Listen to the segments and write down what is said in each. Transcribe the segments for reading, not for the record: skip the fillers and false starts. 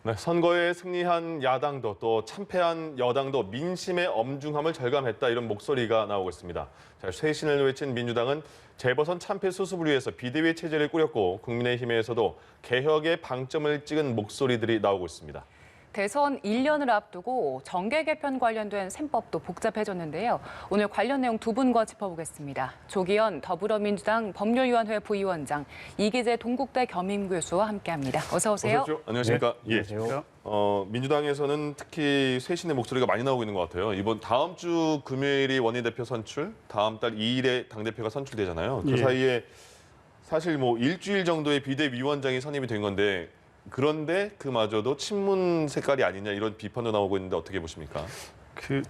네, 선거에 승리한 야당도 또 참패한 여당도 민심의 엄중함을 절감했다 이런 목소리가 나오고 있습니다. 자, 쇄신을 외친 민주당은 재보선 참패 수습을 위해서 비대위 체제를 꾸렸고 국민의힘에서도 개혁의 방점을 찍은 목소리들이 나오고 있습니다. 대선 1년을 앞두고 정계 개편 관련된 셈법도 복잡해졌는데요. 오늘 관련 내용 두 분과 짚어보겠습니다. 조기현 더불어민주당 법률위원회 부위원장, 이기재 동국대 겸임교수와 함께합니다. 어서 오세요. 안녕하십니까? 네, 안녕하세요. 민주당에서는 특히 쇄신의 목소리가 많이 나오고 있는 것 같아요. 다음 주 금요일이 원내대표 선출, 다음 달 2일에 당대표가 선출되잖아요. 그 사이에 사실 일주일 정도의 비대위원장이 선임이 된 건데 그런데 그마저도 친문 색깔이 아니냐 이런 비판도 나오고 있는데 어떻게 보십니까? 그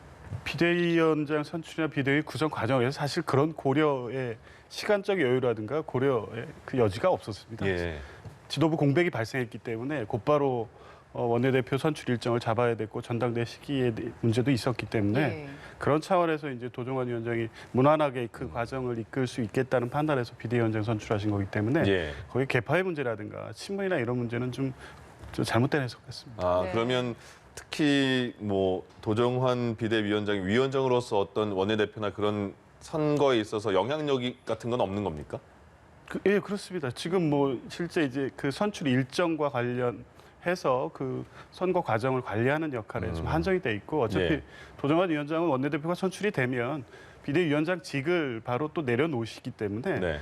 비대위원장 선출이나 비대위 구성 과정에서 사실 그런 고려의 시간적 여유라든가 고려의 그 여지가 없었습니다. 예. 지도부 공백이 발생했기 때문에 곧바로 원내대표 선출 일정을 잡아야 됐고 전당대 시기에 문제도 있었기 때문에 그런 차원에서 이제 도종환 위원장이 무난하게 그 과정을 이끌 수 있겠다는 판단에서 비대위원장 선출하신 거기 때문에 거기 개파의 문제라든가 친문이나 이런 문제는 좀 잘못된 해석 같습니다. 그러면 특히 도종환 비대위원장이 위원장으로서 어떤 원내대표나 그런 선거에 있어서 영향력 같은 건 없는 겁니까? 예, 그렇습니다. 지금 실제 이제 그 선출 일정과 관련해서 그 선거 과정을 관리하는 역할에 좀 한정이 돼 있고 어차피 도종환 위원장은 원내대표가 선출이 되면 비대위원장직을 바로 또 내려놓으시기 때문에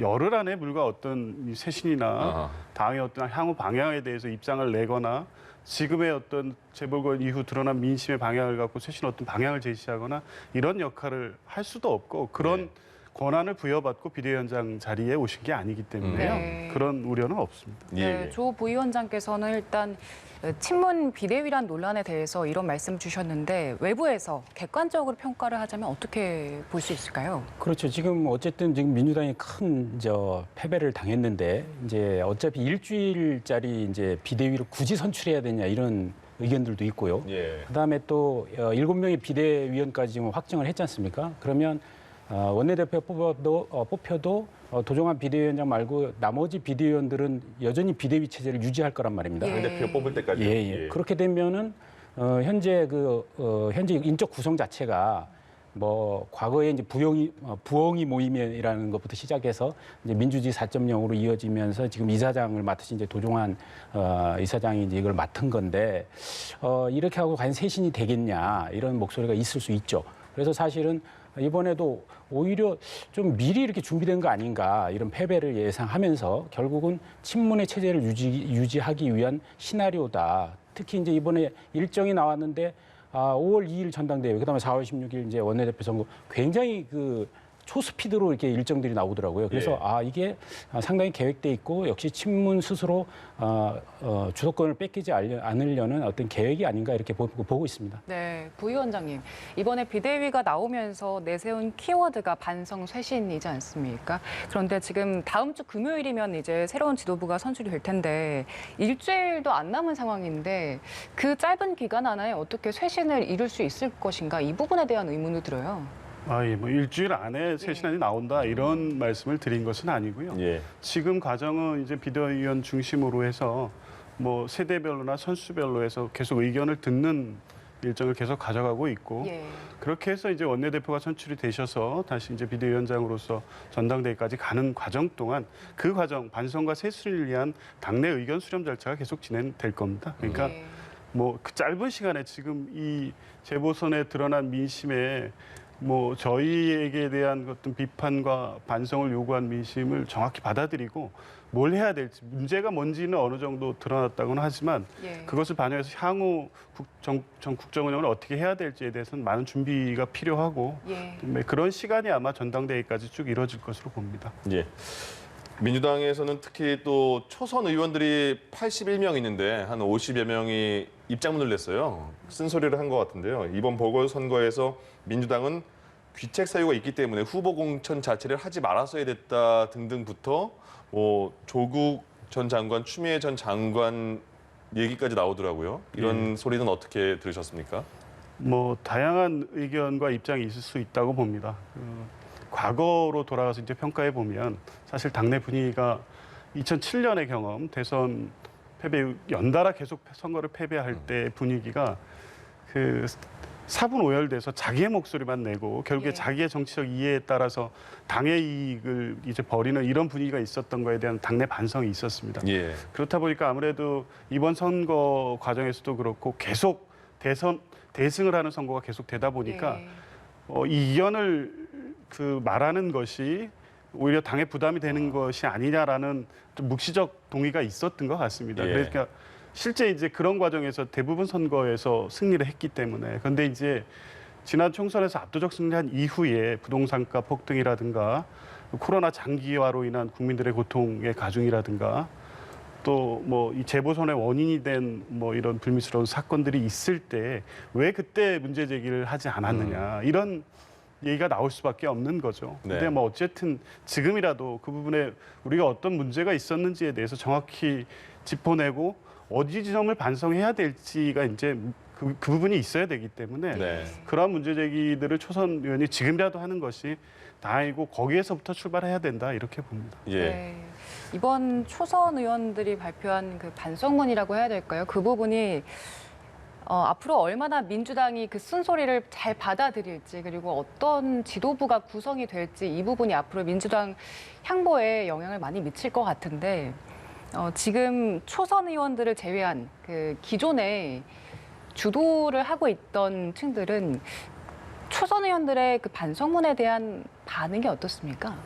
열흘 안에 불과 어떤 쇄신이나 당의 어떤 향후 방향에 대해서 입장을 내거나 지금의 어떤 재보궐 이후 드러난 민심의 방향을 갖고 쇄신 어떤 방향을 제시하거나 이런 역할을 할 수도 없고 그런 권한을 부여받고 비대위원장 자리에 오신 게 아니기 때문에요. 그런 우려는 없습니다. 조 부위원장께서는 일단 친문 비대위란 논란에 대해서 이런 말씀 주셨는데 외부에서 객관적으로 평가를 하자면 어떻게 볼 수 있을까요? 그렇죠. 어쨌든 민주당이 큰 패배를 당했는데 이제 어차피 일주일짜리 이제 비대위를 굳이 선출해야 되냐 이런 의견들도 있고요. 그다음에 또 7명의 비대위원까지 지금 확정을 했지 않습니까? 그러면 원내대표 뽑혀도 도종환 비대위원장 말고 나머지 비대위원들은 여전히 비대위 체제를 유지할 거란 말입니다. 당대표 뽑을 때까지. 그렇게 되면은 현재 현재 인적 구성 자체가 과거에 이제 부엉이 모임이라는 것부터 시작해서 이제 민주주의 4.0으로 이어지면서 지금 이사장을 맡으신 이제 도종환 이사장이 이제 이걸 맡은 건데 이렇게 하고 과연 쇄신이 되겠냐 이런 목소리가 있을 수 있죠. 그래서 사실은 이번에도 오히려 좀 미리 이렇게 준비된 거 아닌가 이런 패배를 예상하면서 결국은 친문의 체제를 유지하기 위한 시나리오다. 특히 이제 이번에 일정이 나왔는데 5월 2일 전당대회, 그다음에 4월 16일 이제 원내대표 선거 굉장히 초스피드로 이렇게 일정들이 나오더라고요. 그래서 이게 상당히 계획돼 있고 역시 친문 스스로 주도권을 뺏기지 않으려는 어떤 계획이 아닌가 이렇게 보고 있습니다. 네, 부위원장님. 이번에 비대위가 나오면서 내세운 키워드가 반성 쇄신이지 않습니까? 그런데 지금 다음 주 금요일이면 이제 새로운 지도부가 선출이 될 텐데 일주일도 안 남은 상황인데 그 짧은 기간 안에 어떻게 쇄신을 이룰 수 있을 것인가 이 부분에 대한 의문도 들어요. 일주일 안에 쇄신안이 나온다 이런 말씀을 드린 것은 아니고요. 지금 과정은 이제 비대위원 중심으로 해서 세대별로나 선수별로 해서 계속 의견을 듣는 일정을 계속 가져가고 있고 그렇게 해서 이제 원내대표가 선출이 되셔서 다시 이제 비대위원장으로서 전당대회까지 가는 과정 동안 그 과정 반성과 쇄신을 위한 당내 의견 수렴 절차가 계속 진행될 겁니다. 그러니까 그 짧은 시간에 지금 이 재보선에 드러난 민심에 저희에게 대한 어떤 비판과 반성을 요구한 민심을 정확히 받아들이고 뭘 해야 될지 문제가 뭔지는 어느 정도 드러났다고는 하지만 그것을 반영해서 향후 국정 운영을 어떻게 해야 될지에 대해서는 많은 준비가 필요하고 그런 시간이 아마 전당대회까지 쭉 이뤄질 것으로 봅니다. 민주당에서는 특히 또 초선 의원들이 81명 있는데 한 50여 명이 입장문을 냈어요. 쓴소리를 한 것 같은데요. 이번 보궐선거에서 민주당은 귀책 사유가 있기 때문에 후보 공천 자체를 하지 말았어야 됐다 등등부터 조국 전 장관, 추미애 전 장관 얘기까지 나오더라고요. 이런 소리는 어떻게 들으셨습니까? 다양한 의견과 입장이 있을 수 있다고 봅니다. 과거로 돌아가서 이제 평가해 보면 사실 당내 분위기가 2007년의 경험, 대선 패배 연달아 계속 선거를 패배할 때 분위기가 그 사분오열돼서 자기의 목소리만 내고 결국에 예. 자기의 정치적 이해에 따라서 당의 이익을 이제 버리는 이런 분위기가 있었던 거에 대한 당내 반성이 있었습니다. 예. 그렇다 보니까 아무래도 이번 선거 과정에서도 그렇고 계속 대승을 하는 선거가 계속 되다 보니까 예. 이 이견을 그 말하는 것이 오히려 당에 부담이 되는 것이 아니냐라는 좀 묵시적 동의가 있었던 것 같습니다. 예. 그러니까 실제 이제 그런 과정에서 대부분 선거에서 승리를 했기 때문에 그런데 이제 지난 총선에서 압도적 승리한 이후에 부동산가 폭등이라든가 코로나 장기화로 인한 국민들의 고통의 가중이라든가 또 뭐 이 재보선의 원인이 된 뭐 이런 불미스러운 사건들이 있을 때 왜 그때 문제 제기를 하지 않았느냐 이런 얘기가 나올 수밖에 없는 거죠. 네. 근데 뭐 어쨌든 지금이라도 그 부분에 우리가 어떤 문제가 있었는지에 대해서 정확히 짚어내고 어디 지점을 반성해야 될지가 이제 그 부분이 있어야 되기 때문에 네. 그러한 문제 제기들을 초선 의원이 지금이라도 하는 것이 다행이고 거기에서부터 출발해야 된다 이렇게 봅니다. 예. 네. 이번 초선 의원들이 발표한 그 반성문이라고 해야 될까요? 그 부분이 앞으로 얼마나 민주당이 그 쓴소리를 잘 받아들일지 그리고 어떤 지도부가 구성이 될지 이 부분이 앞으로 민주당 향보에 영향을 많이 미칠 것 같은데 지금 초선 의원들을 제외한 그 기존에 주도를 하고 있던 층들은 초선 의원들의 그 반성문에 대한 반응이 어떻습니까?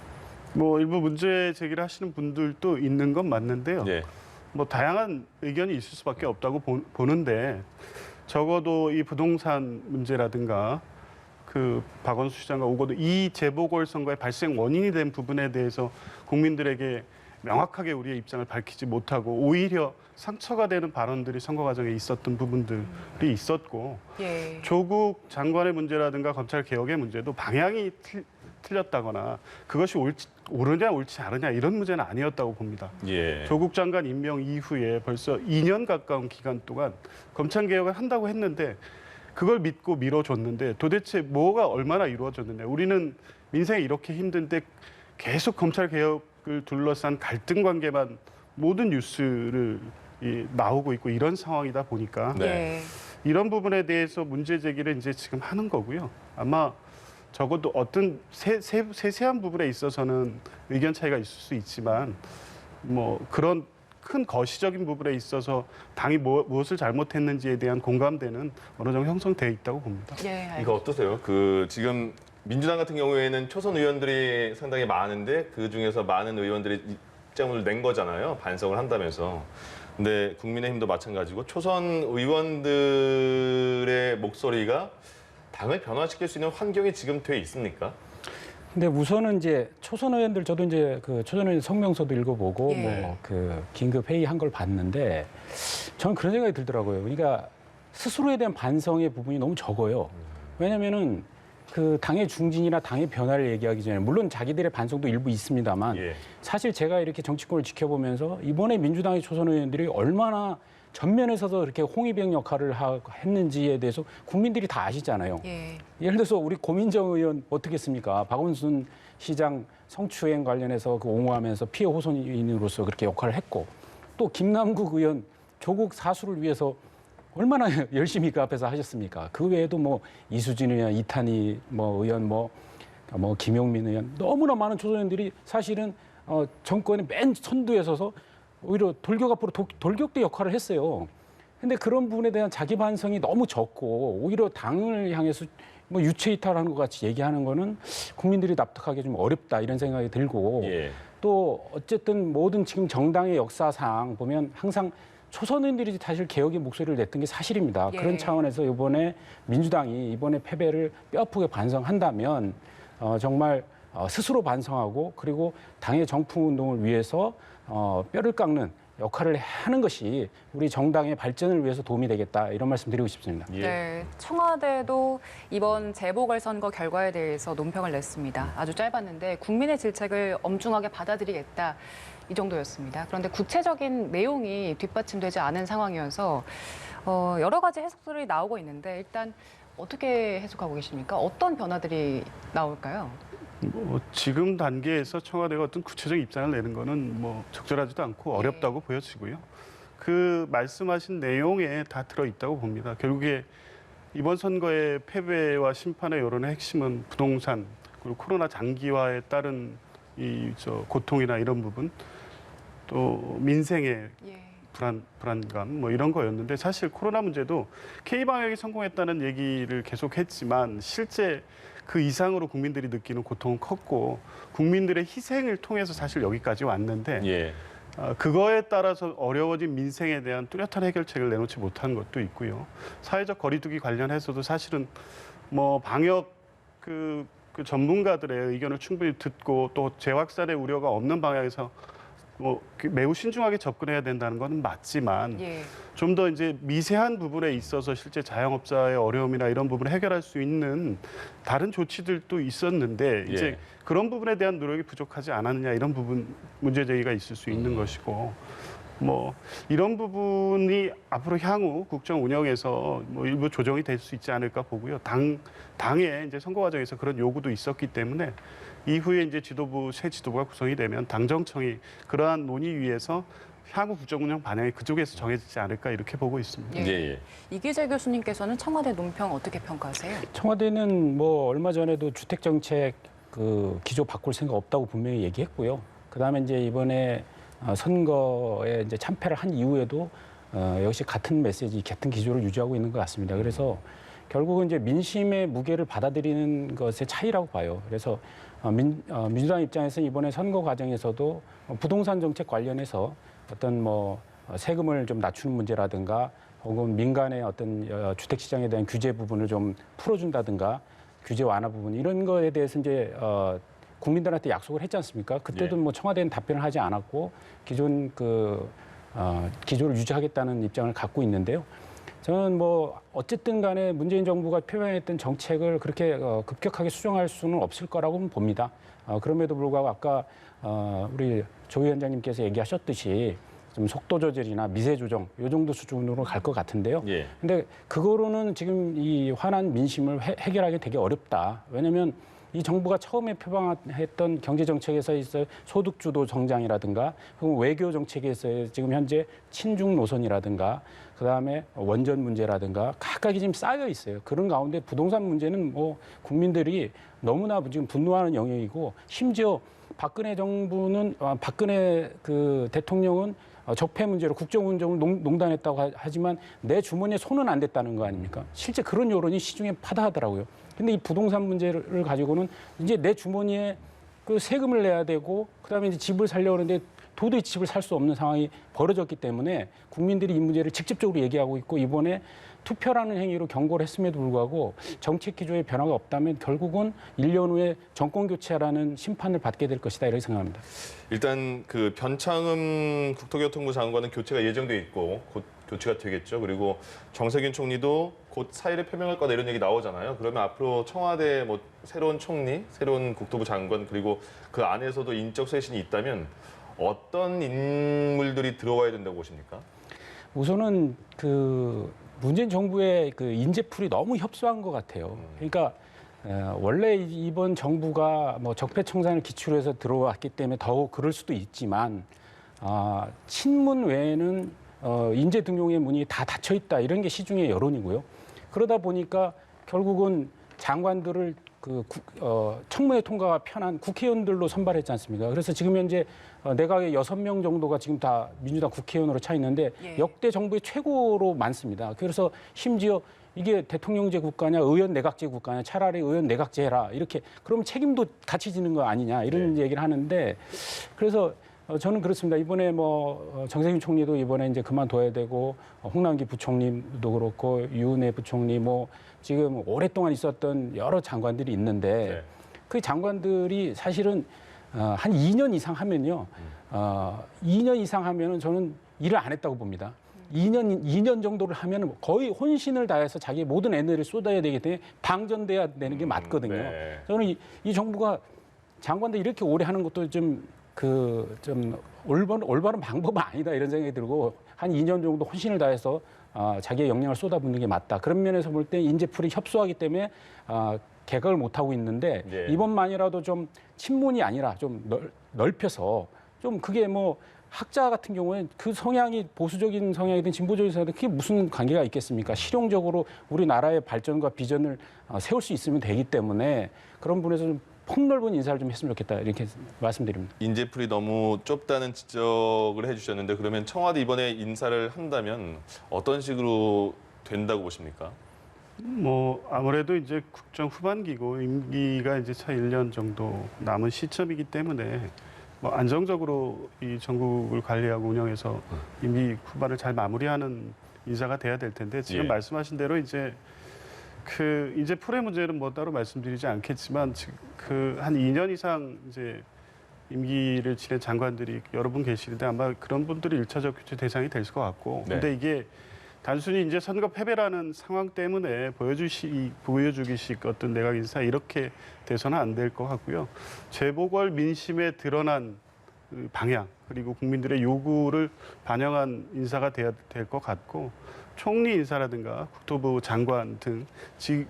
뭐 일부 문제 제기를 하시는 분들도 있는 건 맞는데요. 예. 뭐 다양한 의견이 있을 수밖에 없다고 보는데 적어도 이 부동산 문제라든가 그 박원순 시장과 오거도 이 재보궐선거의 발생 원인이 된 부분에 대해서 국민들에게 명확하게 우리의 입장을 밝히지 못하고 오히려 상처가 되는 발언들이 선거 과정에 있었던 부분들이 있었고 예. 조국 장관의 문제라든가 검찰 개혁의 문제도 방향이 틀렸다거나 그것이 옳으냐 옳지 않으냐 이런 문제는 아니었다고 봅니다. 예. 조국 장관 임명 이후에 벌써 2년 가까운 기간 동안 검찰 개혁을 한다고 했는데 그걸 믿고 미뤄줬는데 도대체 뭐가 얼마나 이루어졌느냐. 우리는 민생이 이렇게 힘든데 계속 검찰 개혁을 둘러싼 갈등 관계만 모든 뉴스를 나오고 있고 이런 상황이다 보니까 네. 예. 이런 부분에 대해서 문제 제기를 이제 지금 하는 거고요. 아마 적어도 어떤 세세한 부분에 있어서는 의견 차이가 있을 수 있지만 뭐 그런 큰 거시적인 부분에 있어서 당이 무엇을 잘못했는지에 대한 공감대는 어느 정도 형성돼 있다고 봅니다. 예. 이거 어떠세요? 그 지금 민주당 같은 경우에는 초선 의원들이 상당히 많은데 그 중에서 많은 의원들이 입장을 낸 거잖아요. 반성을 한다면서. 근데 국민의힘도 마찬가지고 초선 의원들의 목소리가 당을 변화시킬 수 있는 환경이 지금 돼 있습니까? 근데 우선은 이제 초선 의원들 저도 이제 그 초선 의원 성명서도 읽어보고 예. 뭐 그 긴급 회의 한 걸 봤는데 저는 그런 생각이 들더라고요. 그러니까 스스로에 대한 반성의 부분이 너무 적어요. 왜냐면은 그 당의 중진이나 당의 변화를 얘기하기 전에 물론 자기들의 반성도 일부 있습니다만 예. 사실 제가 이렇게 정치권을 지켜보면서 이번에 민주당의 초선 의원들이 얼마나 전면에서도 이렇게 홍위병 역할을 했는지에 대해서 국민들이 다 아시잖아요. 예. 예를 들어서 우리 고민정 의원 어떻게 했습니까? 박원순 시장 성추행 관련해서 그 옹호하면서 피해 호소인으로서 그렇게 역할을 했고 또 김남국 의원 조국 사수를 위해서 얼마나 열심히 그 앞에서 하셨습니까? 그 외에도 뭐 이수진 의원, 이탄희 뭐 의원, 뭐 김용민 의원 너무나 많은 초선 의원들이 사실은 정권의 맨 선두에 서서 오히려 돌격 앞으로 돌격대 역할을 했어요. 근데 그런 부분에 대한 자기 반성이 너무 적고 오히려 당을 향해서 뭐 유체 이탈하는 것 같이 얘기하는 거는 국민들이 납득하기 좀 어렵다 이런 생각이 들고 예. 또 어쨌든 모든 지금 정당의 역사상 보면 항상 초선 의원들이 사실 개혁의 목소리를 냈던 게 사실입니다. 예. 그런 차원에서 이번에 민주당이 이번에 패배를 뼈아프게 반성한다면 정말 스스로 반성하고 그리고 당의 정풍 운동을 위해서 뼈를 깎는 역할을 하는 것이 우리 정당의 발전을 위해서 도움이 되겠다 이런 말씀 드리고 싶습니다. 예. 네, 청와대도 이번 재보궐선거 결과에 대해서 논평을 냈습니다. 아주 짧았는데 국민의 질책을 엄중하게 받아들이겠다 이 정도였습니다. 그런데 구체적인 내용이 뒷받침되지 않은 상황이어서 여러 가지 해석들이 나오고 있는데 일단 어떻게 해석하고 계십니까? 어떤 변화들이 나올까요? 지금 단계에서 청와대가 어떤 구체적 입장을 내는 거는 뭐 적절하지도 않고 어렵다고 보여지고요. 그 말씀하신 내용에 다 들어있다고 봅니다. 결국에 이번 선거의 패배와 심판의 여론의 핵심은 부동산 그리고 코로나 장기화에 따른 고통이나 이런 부분 또 민생의 예. 불안감 뭐 이런 거였는데 사실 코로나 문제도 K방역이 성공했다는 얘기를 계속했지만 실제 그 이상으로 국민들이 느끼는 고통은 컸고 국민들의 희생을 통해서 사실 여기까지 왔는데 예. 그거에 따라서 어려워진 민생에 대한 뚜렷한 해결책을 내놓지 못한 것도 있고요. 사회적 거리두기 관련해서도 사실은 뭐 방역 그 전문가들의 의견을 충분히 듣고 또 재확산의 우려가 없는 방향에서 매우 신중하게 접근해야 된다는 건 맞지만 예. 좀 더 이제 미세한 부분에 있어서 실제 자영업자의 어려움이나 이런 부분을 해결할 수 있는 다른 조치들도 있었는데 이제 예. 그런 부분에 대한 노력이 부족하지 않았느냐 이런 부분 문제 제기가 있을 수 있는 것이고 뭐 이런 부분이 앞으로 향후 국정 운영에서 뭐 일부 조정이 될 수 있지 않을까 보고요. 당의 이제 선거 과정에서 그런 요구도 있었기 때문에 이후에 이제 새 지도부가 구성이 되면 당정청이 그러한 논의 위에서 향후 국정 운영 방향이 그쪽에서 정해지지 않을까 이렇게 보고 있습니다. 예. 예. 이기재 교수님께서는 청와대 논평 어떻게 평가하세요? 청와대는 뭐 얼마 전에도 주택 정책 그 기조 바꿀 생각 없다고 분명히 얘기했고요. 그다음에 이제 이번에 선거에 이제 참패를 한 이후에도 역시 같은 메시지, 같은 기조를 유지하고 있는 것 같습니다. 그래서 결국은 이제 민심의 무게를 받아들이는 것의 차이라고 봐요. 그래서 민주당 입장에서는 이번에 선거 과정에서도 부동산 정책 관련해서 어떤 뭐 세금을 좀 낮추는 문제라든가 혹은 민간의 어떤 주택 시장에 대한 규제 부분을 좀 풀어준다든가 규제 완화 부분 이런 거에 대해서 이제 국민들한테 약속을 했지 않습니까? 그때도 예. 뭐 청와대는 답변을 하지 않았고 기존 기조를 유지하겠다는 입장을 갖고 있는데요. 저는 뭐 어쨌든 간에 문재인 정부가 표명했던 정책을 그렇게 급격하게 수정할 수는 없을 거라고 봅니다. 그럼에도 불구하고 아까 우리 조 위원장님께서 얘기하셨듯이 좀 속도 조절이나 미세 조정 이 정도 수준으로 갈 것 같은데요. 예. 근데 그거로는 지금 이 화난 민심을 해결하기 되게 어렵다. 왜냐하면 이 정부가 처음에 표방했던 경제 정책에서 있어 소득 주도 성장이라든가 혹은 외교 정책에서 지금 현재 친중 노선이라든가 그다음에 원전 문제라든가 각각이 지금 쌓여 있어요. 그런 가운데 부동산 문제는 뭐 국민들이 너무나 지금 분노하는 영역이고 심지어 박근혜 정부는 박근혜 그 대통령은 적폐 문제로 국정운영을 농단했다고 하지만 내 주머니에 손은 안 댔다는 거 아닙니까? 실제 그런 여론이 시중에 파다하더라고요. 근데 이 부동산 문제를 가지고는 이제 내 주머니에 그 세금을 내야 되고 그다음에 이제 집을 살려고 하는데 도저히 집을 살 수 없는 상황이 벌어졌기 때문에 국민들이 이 문제를 직접적으로 얘기하고 있고 이번에 투표라는 행위로 경고를 했음에도 불구하고 정책 기조에 변화가 없다면 결국은 1년 후에 정권 교체라는 심판을 받게 될 것이다 이렇게 생각합니다. 일단 그 변창흠 국토교통부 장관은 교체가 예정돼 있고 곧 교체가 되겠죠. 그리고 정세균 총리도 곧 사의를 표명할 거다 이런 얘기 나오잖아요. 그러면 앞으로 청와대 뭐 새로운 총리, 새로운 국토부 장관 그리고 그 안에서도 인적 쇄신이 있다면 어떤 인물들이 들어와야 된다고 보십니까? 우선은 그 문재인 정부의 그 인재풀이 너무 협소한 것 같아요. 그러니까 원래 이번 정부가 뭐 적폐청산을 기초로 해서 들어왔기 때문에 더욱 그럴 수도 있지만 친문 외에는 인재 등용의 문이 다 닫혀 있다 이런 게 시중의 여론이고요. 그러다 보니까 결국은 장관들을 청문회 통과가 편한 국회의원들로 선발했지 않습니까? 그래서 지금 현재 내각에 6명 정도가 지금 다 민주당 국회의원으로 차 있는데 예. 역대 정부의 최고로 많습니다. 그래서 심지어 이게 대통령제 국가냐 의원 내각제 국가냐 차라리 의원 내각제 해라 이렇게 그러면 책임도 같이 지는 거 아니냐 이런 얘기를 하는데 그래서 저는 그렇습니다. 이번에 뭐 정세균 총리도 이번에 이제 그만둬야 되고 홍남기 부총리도 그렇고 유은혜 부총리 뭐 지금 오랫동안 있었던 여러 장관들이 있는데 그 장관들이 사실은 한 2년 이상 하면요. 2년 이상 하면은 저는 일을 안 했다고 봅니다. 2년 정도를 하면 거의 혼신을 다해서 자기의 모든 에너지를 쏟아야 되기 때문에 방전돼야 되는 게 맞거든요. 네. 저는 이 정부가 장관들 이렇게 오래 하는 것도 좀 올바른 방법은 아니다 이런 생각이 들고 한 2년 정도 혼신을 다해서 자기의 역량을 쏟아붓는 게 맞다. 그런 면에서 볼 때 인재풀이 협소하기 때문에 개각을 못 하고 있는데 예. 이번만이라도 좀 친문이 아니라 좀 넓혀서 좀 그게 뭐 학자 같은 경우에 그 성향이 보수적인 성향이든 진보적인 성향이든 그게 무슨 관계가 있겠습니까? 실용적으로 우리나라의 발전과 비전을 세울 수 있으면 되기 때문에 그런 분에서 좀 폭넓은 인사를 좀 했으면 좋겠다 이렇게 말씀드립니다. 인재풀이 너무 좁다는 지적을 해주셨는데 그러면 청와대 이번에 인사를 한다면 어떤 식으로 된다고 보십니까? 뭐 아무래도 이제 국정 후반기고 임기가 이제 차 1년 정도 남은 시점이기 때문에 뭐 안정적으로 이 전국을 관리하고 운영해서 임기 후반을 잘 마무리하는 인사가 돼야 될 텐데 지금 예. 말씀하신 대로 이제 이제 풀의 문제는 뭐 따로 말씀드리지 않겠지만 그 한 2년 이상 이제 임기를 지낸 장관들이 여러 분 계시는데 아마 그런 분들이 1차적 교체 대상이 될 것 같고 네. 근데 이게 단순히 이제 선거 패배라는 상황 때문에 보여주기식 어떤 내각 인사 이렇게 돼서는 안 될 것 같고요. 재보궐 민심에 드러난 그 방향 그리고 국민들의 요구를 반영한 인사가 돼야 될 것 같고 총리 인사라든가 국토부 장관 등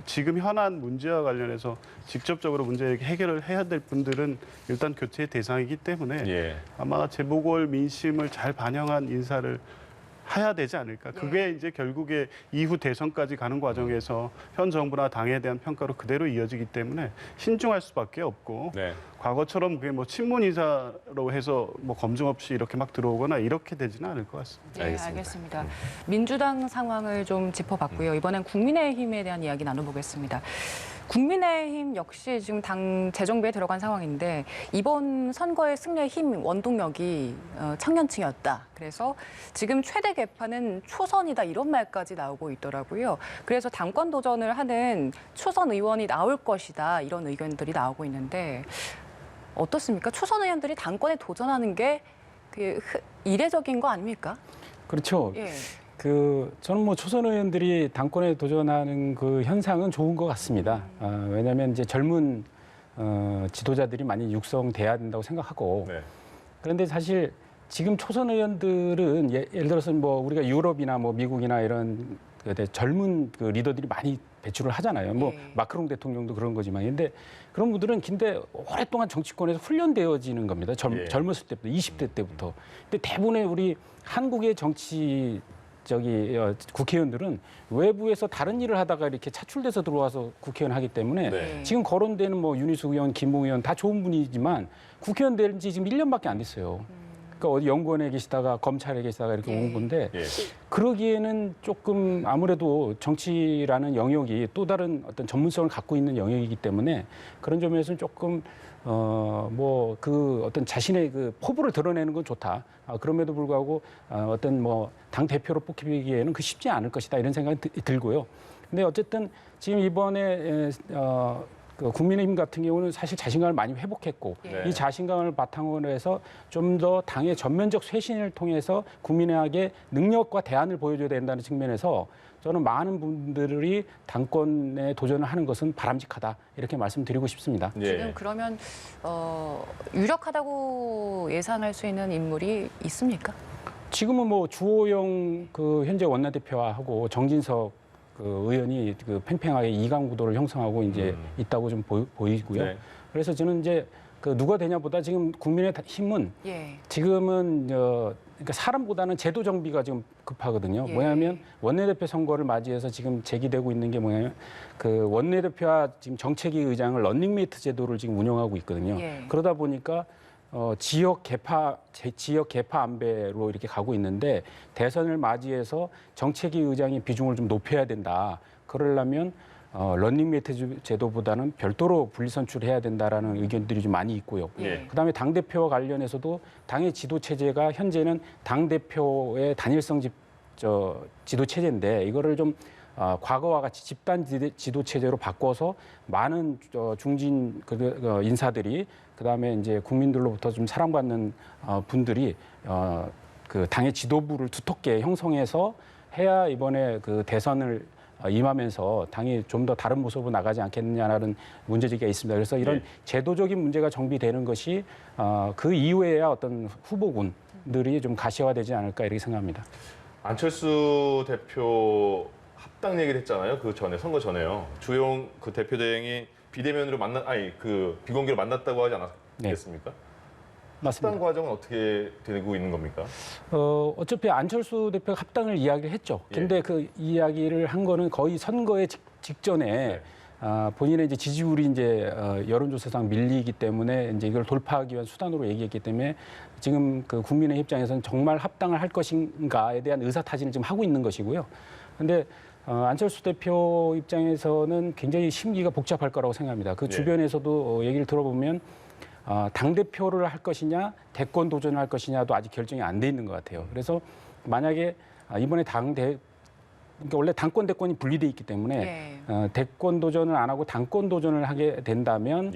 지금 현안 문제와 관련해서 직접적으로 문제 해결을 해야 될 분들은 일단 교체의 대상이기 때문에 예. 아마 재보궐 민심을 잘 반영한 인사를 해야 되지 않을까. 그게 이제 결국에 이후 대선까지 가는 과정에서 현 정부나 당에 대한 평가로 그대로 이어지기 때문에 신중할 수밖에 없고 네. 과거처럼 그게 뭐 친문 인사로 해서 뭐 검증 없이 이렇게 막 들어오거나 이렇게 되지는 않을 것 같습니다. 네, 알겠습니다. 알겠습니다. 민주당 상황을 좀 짚어봤고요. 이번엔 국민의힘에 대한 이야기 나눠보겠습니다. 국민의힘 역시 지금 당 재정비에 들어간 상황인데 이번 선거의 승리의 힘 원동력이 청년층이었다. 그래서 지금 최대 개파는 초선이다 이런 말까지 나오고 있더라고요. 그래서 당권 도전을 하는 초선 의원이 나올 것이다 이런 의견들이 나오고 있는데 어떻습니까? 초선 의원들이 당권에 도전하는 게 이례적인 거 아닙니까? 그렇죠. 예. 저는 뭐 초선 의원들이 당권에 도전하는 그 현상은 좋은 것 같습니다. 왜냐하면 이제 젊은 지도자들이 많이 육성돼야 된다고 생각하고 네. 그런데 사실 지금 초선 의원들은 예를 들어서 뭐 우리가 유럽이나 뭐 미국이나 이런 젊은 그 리더들이 많이 배출을 하잖아요. 뭐 예. 마크롱 대통령도 그런 거지만 근데 그런 분들은 근데 오랫동안 정치권에서 훈련되어지는 겁니다. 예. 젊었을 때부터 20대 때부터. 근데 대부분의 우리 한국의 국회의원들은 외부에서 다른 일을 하다가 이렇게 차출돼서 들어와서 국회의원 하기 때문에 네. 지금 거론되는 뭐 윤희숙 의원, 김웅 의원 다 좋은 분이지만 국회의원 된 지 지금 1년밖에 안 됐어요. 그러니까 어디 연구원에 계시다가 검찰에 계시다가 이렇게 온 건데 예. 그러기에는 조금 아무래도 정치라는 영역이 또 다른 어떤 전문성을 갖고 있는 영역이기 때문에 그런 점에서는 조금 뭐 그 어떤 자신의 그 포부를 드러내는 건 좋다. 그럼에도 불구하고 어떤 뭐 당 대표로 뽑히기에는 그 쉽지 않을 것이다 이런 생각이 들고요. 근데 어쨌든 지금 이번에 그 국민의힘 같은 경우는 사실 자신감을 많이 회복했고 네. 이 자신감을 바탕으로 해서 좀 더 당의 전면적 쇄신을 통해서 국민에게 능력과 대안을 보여줘야 된다는 측면에서 저는 많은 분들이 당권에 도전을 하는 것은 바람직하다 이렇게 말씀드리고 싶습니다. 예. 지금 그러면 유력하다고 예상할 수 있는 인물이 있습니까? 지금은 뭐 주호영 그 현재 원내대표하고 정진석 그 의원이 그 팽팽하게 이강 구도를 형성하고 이제 있다고 좀 보이고요. 네. 그래서 저는 이제 그 누가 되냐보다 지금 국민의힘은 예. 지금은 그러니까 사람보다는 제도 정비가 지금 급하거든요. 예. 뭐냐면 원내대표 선거를 맞이해서 지금 제기되고 있는 게 뭐냐면 그 원내대표와 지금 정책위 의장을 런닝메이트 제도를 지금 운영하고 있거든요. 예. 그러다 보니까 지역 개파 안배로 이렇게 가고 있는데 대선을 맞이해서 정책위 의장의 비중을 좀 높여야 된다. 그러려면 런닝메이트 제도보다는 별도로 분리선출해야 된다라는 의견들이 좀 많이 있고요. 예. 그다음에 당 대표와 관련해서도 당의 지도 체제가 현재는 당 대표의 단일성 지도 체제인데 이거를 좀 과거와 같이 집단 지도 체제로 바꿔서 많은 중진 인사들이 그다음에 이제 국민들로부터 좀 사랑받는 분들이 그 당의 지도부를 두텁게 형성해서 해야 이번에 그 대선을 임하면서 당이 좀 더 다른 모습으로 나가지 않겠느냐라는 문제제기가 있습니다. 그래서 이런 네. 제도적인 문제가 정비되는 것이 그 이후에야 어떤 후보군들이 좀 가시화되지 않을까 이렇게 생각합니다. 안철수 대표 합당 얘기를 했잖아요. 그 전에 선거 전에요. 주영 그 대표 대행이 비대면으로 비공개로 만났다고 하지 않았겠습니까? 맞습니다. 합당 과정은 어떻게 되고 있는 겁니까? 어차피 안철수 대표가 합당을 이야기를 했죠. 근데 그 이야기를 한 거는 거의 선거의 직전에 본인의 이제 지지율이 이제 여론조사상 밀리기 때문에 이제 이걸 돌파하기 위한 수단으로 얘기했기 때문에 지금 그 국민의 입장에서는 정말 합당을 할 것인가에 대한 의사타진을 지금 하고 있는 것이고요. 근데 안철수 대표 입장에서는 굉장히 심기가 복잡할 거라고 생각합니다. 그 주변에서도 얘기를 들어보면 당대표를 할 것이냐, 대권 도전을 할 것이냐도 아직 결정이 안 돼 있는 것 같아요. 그래서 만약에 이번에 그러니까 원래 당권 대권이 분리돼 있기 때문에 대권 도전을 안 하고 당권 도전을 하게 된다면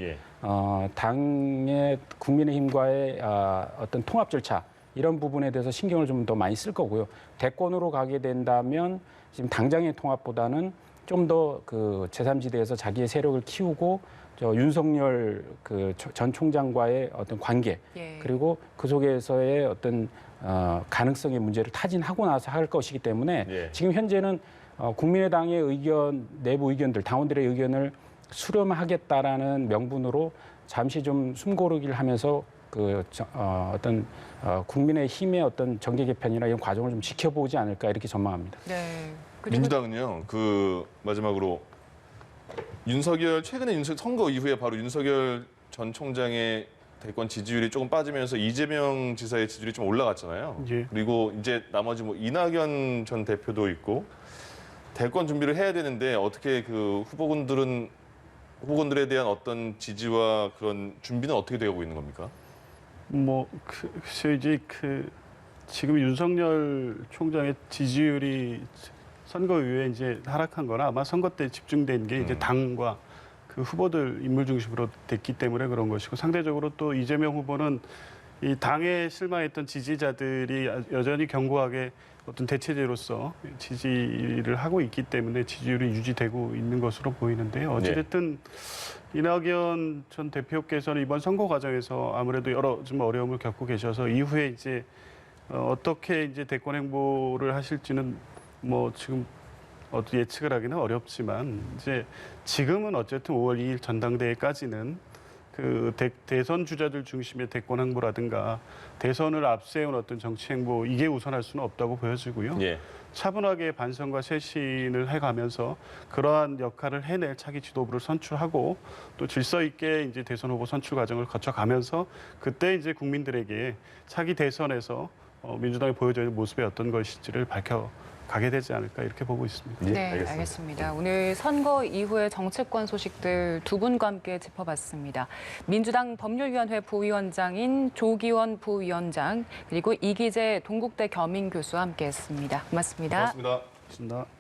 당의 국민의힘과의 어떤 통합 절차 이런 부분에 대해서 신경을 좀 더 많이 쓸 거고요. 대권으로 가게 된다면 지금 당장의 통합보다는 좀 더 그 제3지대에서 자기의 세력을 키우고 윤석열 그 전 총장과의 어떤 관계 그리고 그 속에서의 어떤 가능성의 문제를 타진하고 나서 할 것이기 때문에 지금 현재는 국민의당의 의견, 내부 의견들, 당원들의 의견을 수렴하겠다라는 명분으로 잠시 좀 숨고르기를 하면서 어떤 국민의힘의 어떤 정계 개편이나 이런 과정을 좀 지켜보지 않을까 이렇게 전망합니다. 네. 민주당은요. 그 마지막으로 최근에 선거 이후에 바로 윤석열 전 총장의 대권 지지율이 조금 빠지면서 이재명 지사의 지지율이 좀 올라갔잖아요. 그리고 이제 나머지 뭐 이낙연 전 대표도 있고 대권 준비를 해야 되는데 어떻게 그 후보군들에 대한 어떤 지지와 그런 준비는 어떻게 되고 있는 겁니까? 글쎄 이제 지금 윤석열 총장의 지지율이 선거 이후에 이제 하락한 거나 아마 선거 때 집중된 게 이제 당과 그 후보들 인물 중심으로 됐기 때문에 그런 것이고 상대적으로 또 이재명 후보는 이 당에 실망했던 지지자들이 여전히 견고하게 어떤 대체제로서 지지를 하고 있기 때문에 지지율이 유지되고 있는 것으로 보이는데요. 어찌됐든 이낙연 전 대표께서는 이번 선거 과정에서 아무래도 여러 좀 어려움을 겪고 계셔서 이후에 이제 어떻게 이제 대권 행보를 하실지는 지금 예측을 하기는 어렵지만 이제 지금은 어쨌든 5월 2일 전당대회까지는 그 대선 주자들 중심의 대권 행보라든가 대선을 앞세운 어떤 정치 행보 이게 우선할 수는 없다고 보여지고요. 차분하게 반성과 쇄신을 해가면서 그러한 역할을 해낼 차기 지도부를 선출하고 또 질서 있게 이제 대선 후보 선출 과정을 거쳐가면서 그때 이제 국민들에게 차기 대선에서 민주당이 보여줘야 할 모습이 어떤 것인지를 밝혀가게 되지 않을까 이렇게 보고 있습니다. 네, 알겠습니다. 오늘 선거 이후의 정치권 소식들 두 분과 함께 짚어봤습니다. 민주당 법률위원회 부위원장인 조기원 부위원장 그리고 이기재 동국대 겸임교수와 함께했습니다. 고맙습니다. 고맙습니다. 고맙습니다.